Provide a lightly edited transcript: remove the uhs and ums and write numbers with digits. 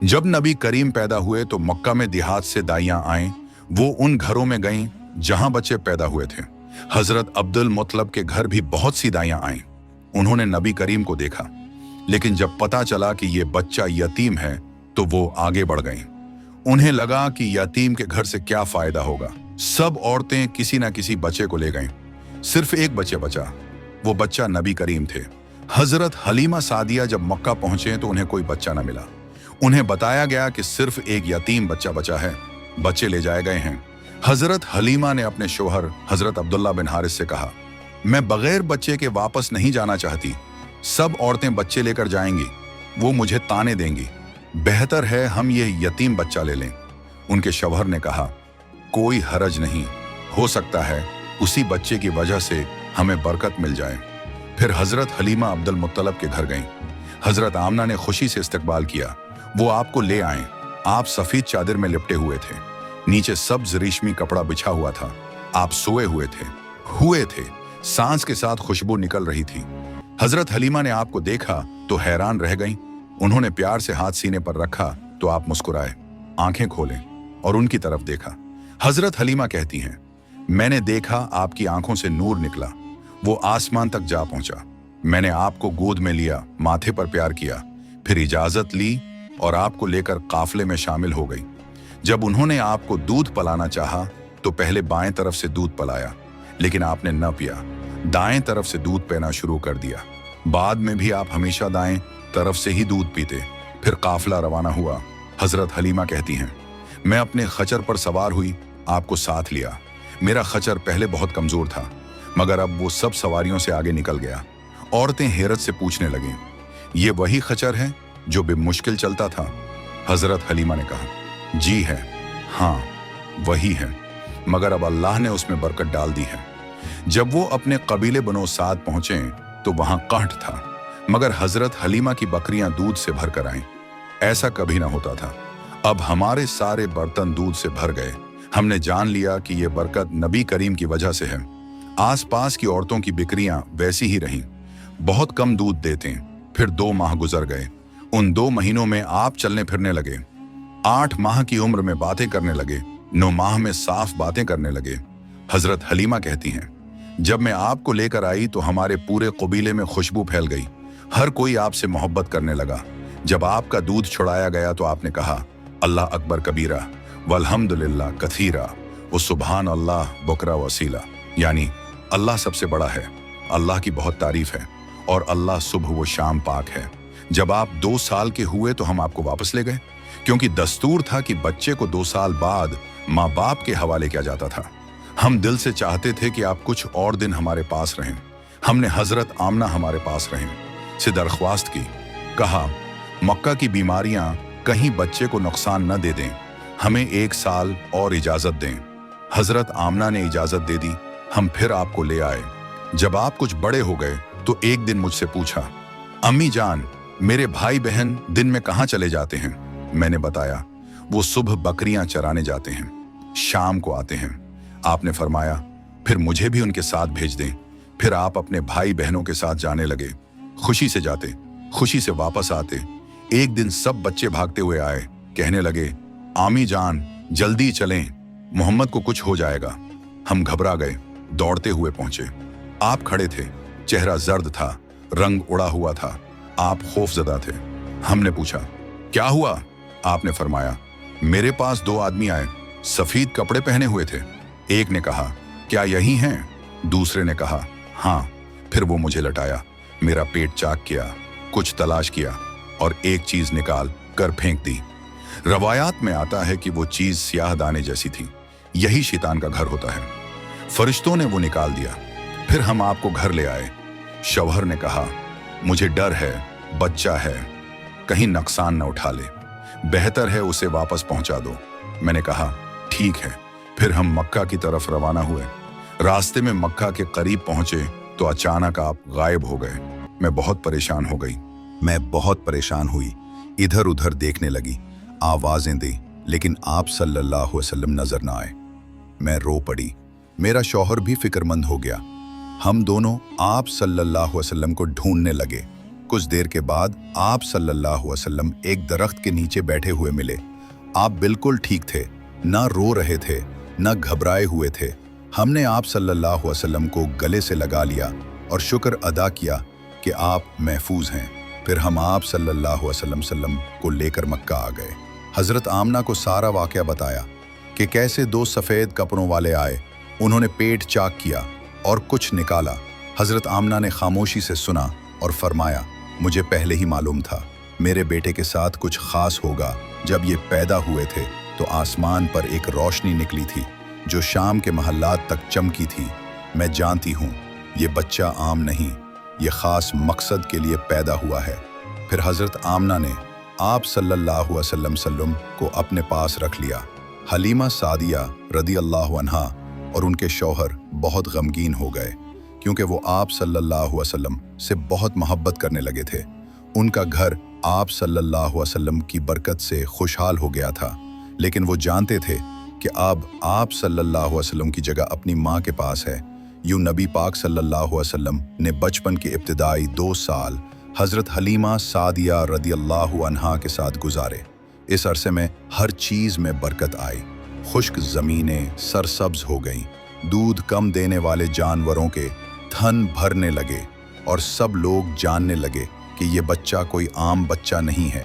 जब नबी करीम पैदा हुए तो मक्का में देहात से दाइयां आईं। वो उन घरों में गईं जहां बच्चे पैदा हुए थे। हजरत अब्दुल मुत्तलब के घर भी बहुत सी दाइयां आईं। उन्होंने नबी करीम को देखा, लेकिन जब पता चला कि ये बच्चा यतीम है तो वो आगे बढ़ गईं। उन्हें लगा कि यतीम के घर से क्या फायदा होगा। सब औरतें किसी न किसी बच्चे को ले गईं। सिर्फ एक बच्चा बचा। वो बच्चा नबी करीम थे। हजरत हलीमा सादिया जब मक्का पहुंचे तो उन्हें कोई बच्चा न मिला। उन्हें बताया गया कि सिर्फ एक यतीम बच्चा बचा है। बच्चे ले जाए गए हैं। हजरत हलीमा ने अपने शोहर हजरत अब्दुल्ला बिन हारिस से कहा, मैं बगैर बच्चे के वापस नहीं जाना चाहती। सब औरतें बच्चे लेकर जाएंगी, वो मुझे ताने देंगी। बेहतर है हम ये यतीम बच्चा ले लें। उनके शौहर ने कहा, कोई हरज नहीं, हो सकता है उसी बच्चे की वजह से हमें बरकत मिल जाए। फिर हजरत हलीमा अब्दुल मुत्तलब के घर गईं। हजरत आमना ने खुशी से इस्तकबाल किया। वो आपको ले आए। आप सफेद चादर में लिपटे हुए थे। नीचे सब्ज रेशमी कपड़ा बिछा हुआ था। आप सोए हुए थे। सांस के साथ खुशबू निकल रही थी। हजरत हलीमा ने आपको देखा तो हैरान रह गईं। उन्होंने प्यार से हाथ सीने पर रखा तो आप मुस्कुराए, आंखें खोले और उनकी तरफ देखा। हजरत हलीमा कहती हैं, मैंने देखा आपकी आंखों से नूर निकला। वो आसमान तक जा पहुंचा। मैंने आपको गोद में लिया, माथे पर प्यार किया, फिर इजाजत ली और आपको लेकर काफले में शामिल हो गई। जब उन्होंने आपको दूध पिलाना चाहा तो पहले बाएं तरफ से दूध पिलाया, लेकिन आपने न पिया। दाएं तरफ से दूध पीना शुरू कर दिया। बाद में भी आप हमेशा दाएं तरफ से ही दूध पीते। फिर काफला रवाना हुआ। हजरत हलीमा कहती हैं, मैं अपने खच्चर पर सवार हुई, आपको साथ लिया। मेरा खच्चर पहले बहुत कमजोर था, मगर अब वो सब सवारियों से आगे निकल गया। औरतें हैरत से पूछने लगीं, ये वही खच्चर है जो बेमुश्किल चलता था? हजरत हलीमा ने कहा, जी है, हाँ वही है, मगर अब अल्लाह ने उसमें बरकत डाल दी है। जब वो अपने कबीले बनो साद पहुंचे तो वहां कहट था, मगर हजरत हलीमा की बकरियां दूध से भर कर आईं। ऐसा कभी ना होता था। अब हमारे सारे बर्तन दूध से भर गए। हमने जान लिया कि ये बरकत नबी करीम की वजह से है। आसपास की औरतों की बिक्रियां वैसी ही रहीं, बहुत कम दूध देते। फिर 2 माह गुजर गए। उन 2 महीनों में आप चलने फिरने लगे। 8 माह की उम्र में बातें करने लगे। 9 माह में साफ बातें करने लगे। हजरत हलीमा कहती हैं, जब मैं आपको लेकर आई तो हमारे पूरे कबीले में खुशबू फैल गई। हर कोई आपसे मोहब्बत करने लगा। जब आपका दूध छुड़ाया गया तो आपने कहा, अल्लाह अकबर कबीरा वल्हम्दुलिल्लाह कथीरा व सुबहान अल्लाह बुकरा वसीला, यानी अल्लाह सबसे बड़ा है, अल्लाह की बहुत तारीफ है और अल्लाह सुबह व शाम पाक है। जब आप 2 साल के हुए तो हम आपको वापस ले गए, क्योंकि दस्तूर था कि बच्चे को 2 साल बाद माँ बाप के हवाले किया जाता था। हम दिल से चाहते थे कि आप कुछ और दिन हमारे पास रहें। हमने हजरत आमना हमारे पास रहें से दरख्वास्त की। कहा, मक्का की बीमारियां कहीं बच्चे को नुकसान न दे दें, हमें 1 साल और इजाजत दें। हजरत आमना ने इजाजत दे दी। हम फिर आपको ले आए। जब आप कुछ बड़े हो गए तो एक दिन मुझसे पूछा, अम्मी जान, मेरे भाई बहन दिन में कहाँ चले जाते हैं? मैंने बताया, वो सुबह बकरियां चराने जाते हैं, शाम को आते हैं। आपने फरमाया, फिर मुझे भी उनके साथ भेज दें। फिर आप अपने भाई बहनों के साथ जाने लगे। खुशी से जाते, खुशी से वापस आते। एक दिन सब बच्चे भागते हुए आए, कहने लगे, आमी जान जल्दी चलें, मोहम्मद को कुछ हो जाएगा। हम घबरा गए, दौड़ते हुए पहुंचे। आप खड़े थे, चेहरा जर्द था, रंग उड़ा हुआ था। आप खौफजदा थे। हमने पूछा, क्या हुआ? आपने फरमाया, मेरे पास 2 आदमी आए, सफेद कपड़े पहने हुए थे। एक ने कहा, क्या यही हैं? दूसरे ने कहा, हाँ। फिर वो मुझे लटाया, मेरा पेट चाक किया, कुछ तलाश किया और एक चीज निकाल कर फेंक दी। रवायात में आता है कि वो चीज स्याह दाने जैसी थी। यही शैतान का घर होता है। फरिश्तों ने वो निकाल दिया। फिर हम आपको घर ले आए। शौहर ने कहा, मुझे डर है, बच्चा है, कहीं नुकसान न उठा ले, बेहतर है उसे वापस पहुंचा दो। मैंने कहा, ठीक है। फिर हम मक्का की तरफ रवाना हुए। रास्ते में मक्का के करीब पहुंचे तो अचानक आप गायब हो गए। मैं बहुत परेशान हो गई। मैं बहुत परेशान हुई, इधर उधर देखने लगी, आवाजें दी, लेकिन आप सल्लल्लाहु अलैहि वसल्लम नजर न आए। मैं रो पड़ी। मेरा शौहर भी फिक्रमंद हो गया। हम दोनों आप सल्लल्लाहु अलैहि वसल्लम को ढूंढने लगे। कुछ देर के बाद आप सल्लल्लाहु अलैहि वसल्लम एक दरख्त के नीचे बैठे हुए मिले। आप बिल्कुल ठीक थे, ना रो रहे थे, ना घबराए हुए थे। हमने आप सल्लल्लाहु अलैहि वसल्लम को गले से लगा लिया और शुक्र अदा किया कि आप महफूज हैं। फिर हम आप सल्लल्लाहु अलैहि वसल्लम को लेकर मक्का आ गए। हज़रत आमना को सारा वाक़या बताया कि कैसे दो सफ़ेद कपड़ों वाले आए, उन्होंने पेट चाक किया और कुछ निकाला। हज़रत आमना ने खामोशी से सुना और फरमाया, मुझे पहले ही मालूम था मेरे बेटे के साथ कुछ ख़ास होगा। जब ये पैदा हुए थे तो आसमान पर एक रोशनी निकली थी जो शाम के महल्लात तक चमकी थी। मैं जानती हूँ ये बच्चा आम नहीं, ये ख़ास मकसद के लिए पैदा हुआ है। फिर हज़रत आमना ने आप सल्लल्लाहु अलैहि वसल्लम को अपने पास रख लिया। हलीमा सादिया रदी अल्लाह अन्हा और उनके शौहर बहुत गमगीन हो गए क्योंकि वो आप सल्लल्लाहु अलैहि वसल्लम से बहुत मोहब्बत करने लगे थे। उनका घर आप सल्लल्लाहु अलैहि वसल्लम की बरकत से खुशहाल हो गया था, लेकिन वो जानते थे कि अब आप सल्लल्लाहु अलैहि वसल्लम की जगह अपनी माँ के पास है। यूं नबी पाक सल्लल्लाहु अलैहि वसल्लम ने बचपन के इब्तिदाई 2 साल हज़रत हलीमा सादिया रदी अल्लाह अन्हा के साथ गुजारे। इस अरसे में हर चीज़ में बरकत आई। खुश्क ज़मीनें सरसब्ज हो गईं, दूध कम देने वाले जानवरों के थन भरने लगे और सब लोग जानने लगे कि ये बच्चा कोई आम बच्चा नहीं है।